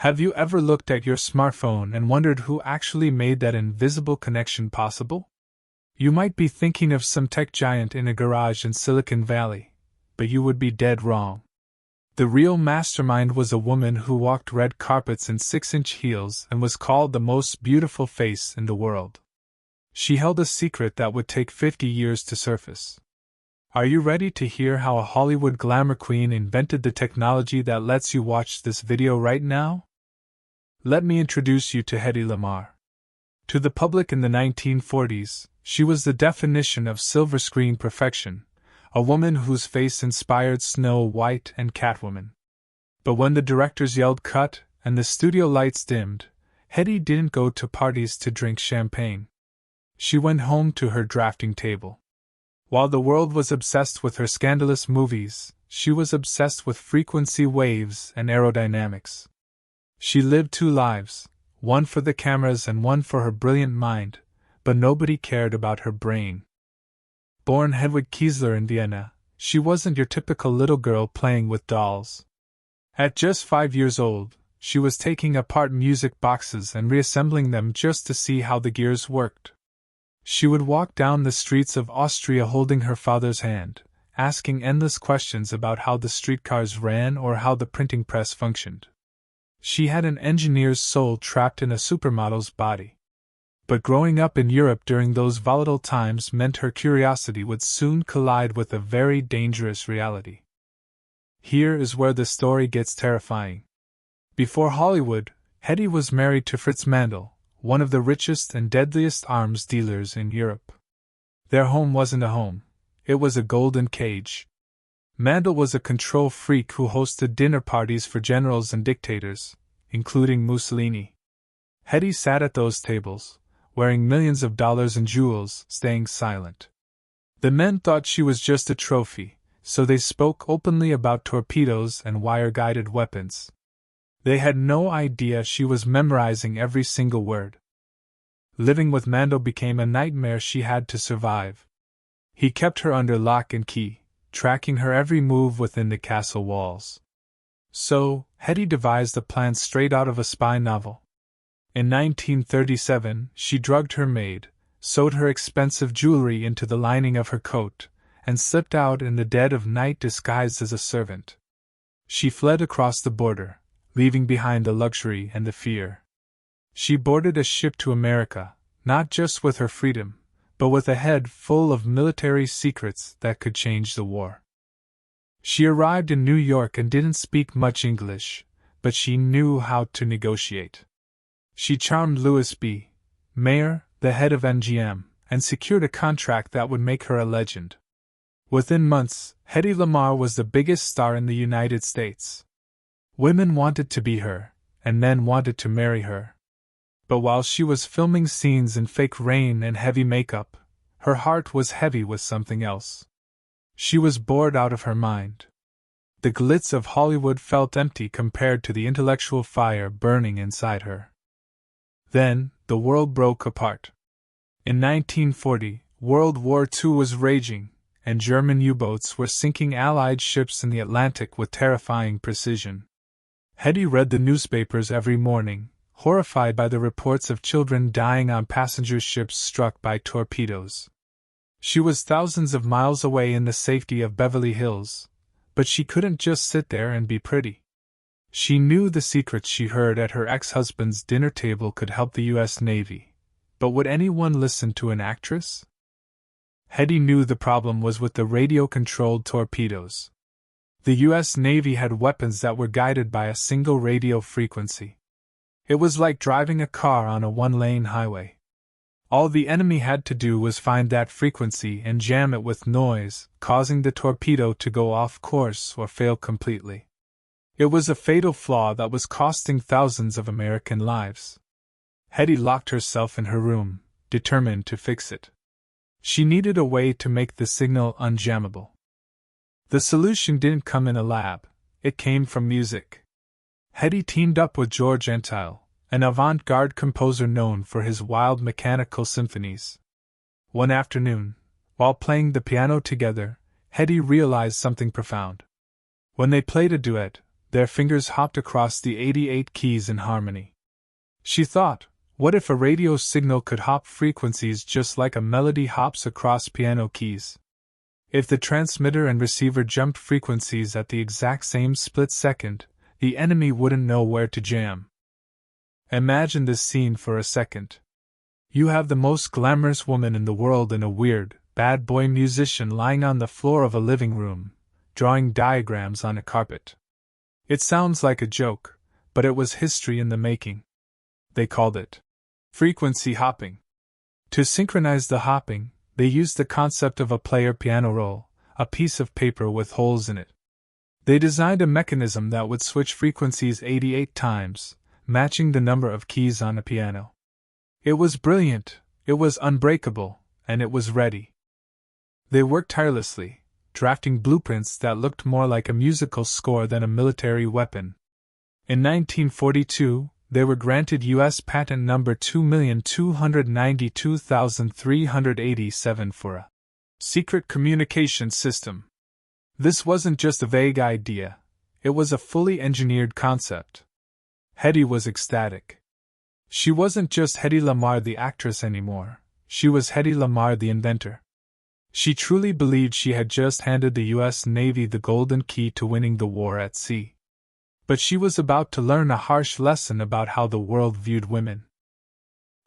Have you ever looked at your smartphone and wondered who actually made that invisible connection possible? You might be thinking of some tech giant in a garage in Silicon Valley, but you would be dead wrong. The real mastermind was a woman who walked red carpets in 6-inch heels and was called the most beautiful face in the world. She held a secret that would take 50 years to surface. Are you ready to hear how a Hollywood glamour queen invented the technology that lets you watch this video right now? Let me introduce you to Hedy Lamarr. To the public in the 1940s, she was the definition of silver screen perfection, a woman whose face inspired Snow White and Catwoman. But when the directors yelled cut and the studio lights dimmed, Hedy didn't go to parties to drink champagne. She went home to her drafting table. While the world was obsessed with her scandalous movies, she was obsessed with frequency waves and aerodynamics. She lived two lives, one for the cameras and one for her brilliant mind, but nobody cared about her brain. Born Hedwig Kiesler in Vienna, she wasn't your typical little girl playing with dolls. At just 5 years old, she was taking apart music boxes and reassembling them just to see how the gears worked. She would walk down the streets of Austria holding her father's hand, asking endless questions about how the streetcars ran or how the printing press functioned. She had an engineer's soul trapped in a supermodel's body. But growing up in Europe during those volatile times meant her curiosity would soon collide with a very dangerous reality. Here is where the story gets terrifying. Before Hollywood, Hedy was married to Fritz Mandl, one of the richest and deadliest arms dealers in Europe. Their home wasn't a home, it was a golden cage. Mandl was a control freak who hosted dinner parties for generals and dictators, including Mussolini. Hedy sat at those tables, wearing millions of dollars in jewels, staying silent. The men thought she was just a trophy, so they spoke openly about torpedoes and wire-guided weapons. They had no idea she was memorizing every single word. Living with Mandl became a nightmare she had to survive. He kept her under lock and key, tracking her every move within the castle walls. So, Hedy devised a plan straight out of a spy novel. In 1937, she drugged her maid, sewed her expensive jewelry into the lining of her coat, and slipped out in the dead of night disguised as a servant. She fled across the border, leaving behind the luxury and the fear. She boarded a ship to America, not just with her freedom, but with a head full of military secrets that could change the war. She arrived in New York and didn't speak much English, but she knew how to negotiate. She charmed Louis B. Mayer, the head of MGM, and secured a contract that would make her a legend. Within months, Hedy Lamarr was the biggest star in the United States. Women wanted to be her, and men wanted to marry her. But while she was filming scenes in fake rain and heavy makeup, her heart was heavy with something else. She was bored out of her mind. The glitz of Hollywood felt empty compared to the intellectual fire burning inside her. Then, the world broke apart. In 1940, World War II was raging, and German U-boats were sinking Allied ships in the Atlantic with terrifying precision. Hedy read the newspapers every morning, horrified by the reports of children dying on passenger ships struck by torpedoes. She was thousands of miles away in the safety of Beverly Hills, but she couldn't just sit there and be pretty. She knew the secrets she heard at her ex-husband's dinner table could help the U.S. Navy, but would anyone listen to an actress? Hedy knew the problem was with the radio-controlled torpedoes. The U.S. Navy had weapons that were guided by a single radio frequency. It was like driving a car on a one-lane highway. All the enemy had to do was find that frequency and jam it with noise, causing the torpedo to go off course or fail completely. It was a fatal flaw that was costing thousands of American lives. Hedy locked herself in her room, determined to fix it. She needed a way to make the signal unjammable. The solution didn't come in a lab, it came from music. Hedy teamed up with George Entile, an avant-garde composer known for his wild mechanical symphonies. One afternoon, while playing the piano together, Hedy realized something profound. When they played a duet, Their fingers hopped across the 88 keys in harmony. She thought, what if a radio signal could hop frequencies just like a melody hops across piano keys? If the transmitter and receiver jumped frequencies at the exact same split second, the enemy wouldn't know where to jam. Imagine this scene for a second. You have the most glamorous woman in the world and a weird, bad boy musician lying on the floor of a living room, drawing diagrams on a carpet. It sounds like a joke, but it was history in the making. They called it frequency hopping. To synchronize the hopping, they used the concept of a player piano roll, a piece of paper with holes in it. They designed a mechanism that would switch frequencies 88 times, matching the number of keys on a piano. It was brilliant, it was unbreakable, and it was ready. They worked tirelessly, drafting blueprints that looked more like a musical score than a military weapon. In 1942, they were granted U.S. patent number 2,292,387 for a secret communication system. This wasn't just a vague idea, it was a fully engineered concept. Hedy was ecstatic. She wasn't just Hedy Lamarr the actress anymore, she was Hedy Lamarr the inventor. She truly believed she had just handed the U.S. Navy the golden key to winning the war at sea. But she was about to learn a harsh lesson about how the world viewed women.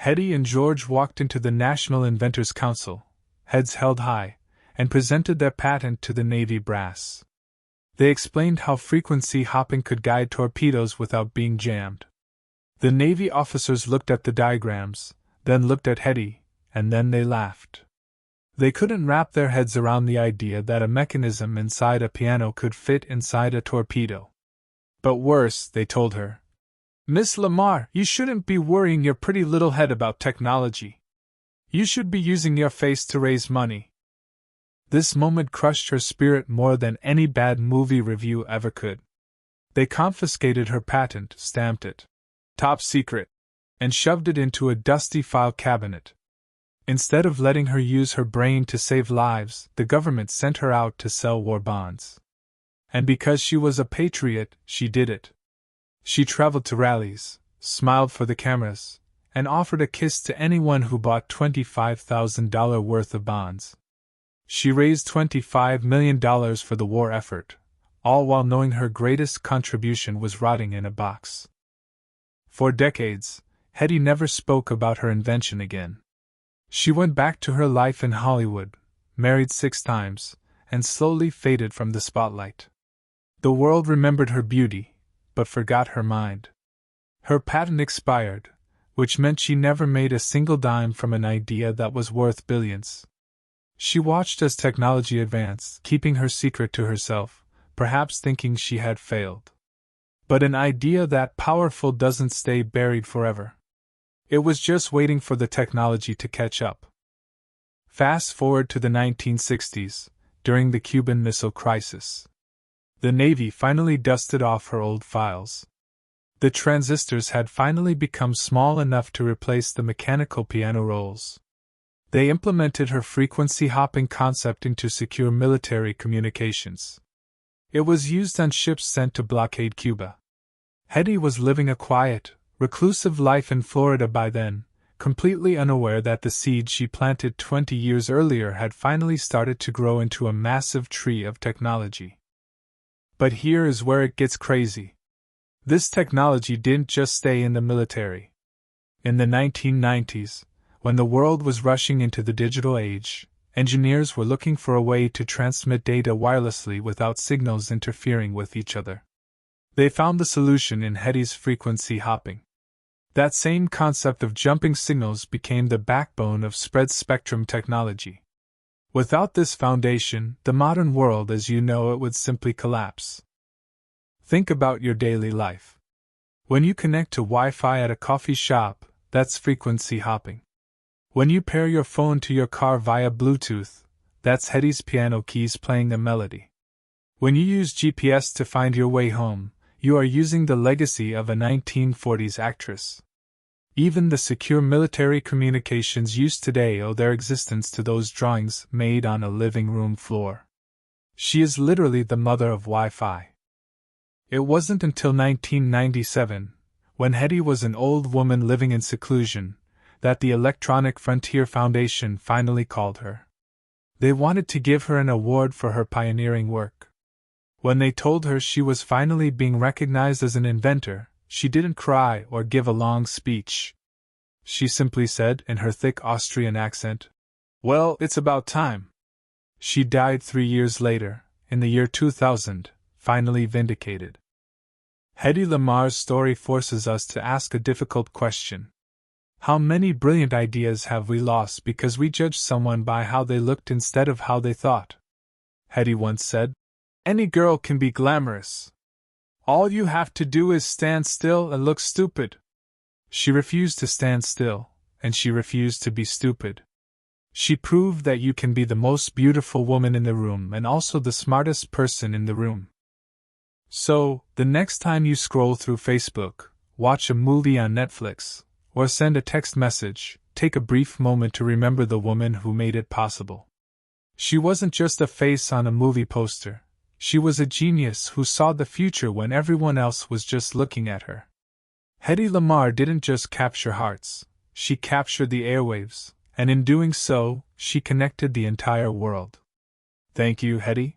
Hedy and George walked into the National Inventors Council, heads held high, and presented their patent to the Navy brass. They explained how frequency hopping could guide torpedoes without being jammed. The Navy officers looked at the diagrams, then looked at Hedy, and then they laughed. They couldn't wrap their heads around the idea that a mechanism inside a piano could fit inside a torpedo. But worse, they told her. Miss Lamarr, you shouldn't be worrying your pretty little head about technology. You should be using your face to raise money. This moment crushed her spirit more than any bad movie review ever could. They confiscated her patent, stamped it top secret, and shoved it into a dusty file cabinet. Instead of letting her use her brain to save lives, the government sent her out to sell war bonds. And because she was a patriot, she did it. She traveled to rallies, smiled for the cameras, and offered a kiss to anyone who bought $25,000 worth of bonds. She raised $25 million for the war effort, all while knowing her greatest contribution was rotting in a box. For decades, Hedy never spoke about her invention again. She went back to her life in Hollywood, married 6 times, and slowly faded from the spotlight. The world remembered her beauty, but forgot her mind. Her patent expired, which meant she never made a single dime from an idea that was worth billions. She watched as technology advanced, keeping her secret to herself, perhaps thinking she had failed. But an idea that powerful doesn't stay buried forever. It was just waiting for the technology to catch up. Fast forward to the 1960s, during the Cuban Missile Crisis. The Navy finally dusted off her old files. The transistors had finally become small enough to replace the mechanical piano rolls. They implemented her frequency hopping concept into secure military communications. It was used on ships sent to blockade Cuba. Hedy was living a quiet, reclusive life in Florida by then, completely unaware that the seed she planted 20 years earlier had finally started to grow into a massive tree of technology. But here is where it gets crazy. This technology didn't just stay in the military. In the 1990s, when the world was rushing into the digital age, engineers were looking for a way to transmit data wirelessly without signals interfering with each other. They found the solution in Hedy's frequency hopping. That same concept of jumping signals became the backbone of spread spectrum technology. Without this foundation, the modern world as you know it would simply collapse. Think about your daily life. When you connect to Wi-Fi at a coffee shop, that's frequency hopping. When you pair your phone to your car via Bluetooth, that's Hedy's piano keys playing a melody. When you use GPS to find your way home, you are using the legacy of a 1940s actress. Even the secure military communications used today owe their existence to those drawings made on a living room floor. She is literally the mother of Wi-Fi. It wasn't until 1997, when Hedy was an old woman living in seclusion, that the Electronic Frontier Foundation finally called her. They wanted to give her an award for her pioneering work. When they told her she was finally being recognized as an inventor, she didn't cry or give a long speech. She simply said, in her thick Austrian accent, "Well, it's about time." She died 3 years later, in the year 2000, finally vindicated. Hedy Lamarr's story forces us to ask a difficult question. How many brilliant ideas have we lost because we judged someone by how they looked instead of how they thought? Hedy once said, "Any girl can be glamorous. All you have to do is stand still and look stupid." She refused to stand still, and she refused to be stupid. She proved that you can be the most beautiful woman in the room and also the smartest person in the room. So, the next time you scroll through Facebook, watch a movie on Netflix, or send a text message, take a brief moment to remember the woman who made it possible. She wasn't just a face on a movie poster. She was a genius who saw the future when everyone else was just looking at her. Hedy Lamarr didn't just capture hearts, she captured the airwaves, and in doing so, she connected the entire world. Thank you, Hedy.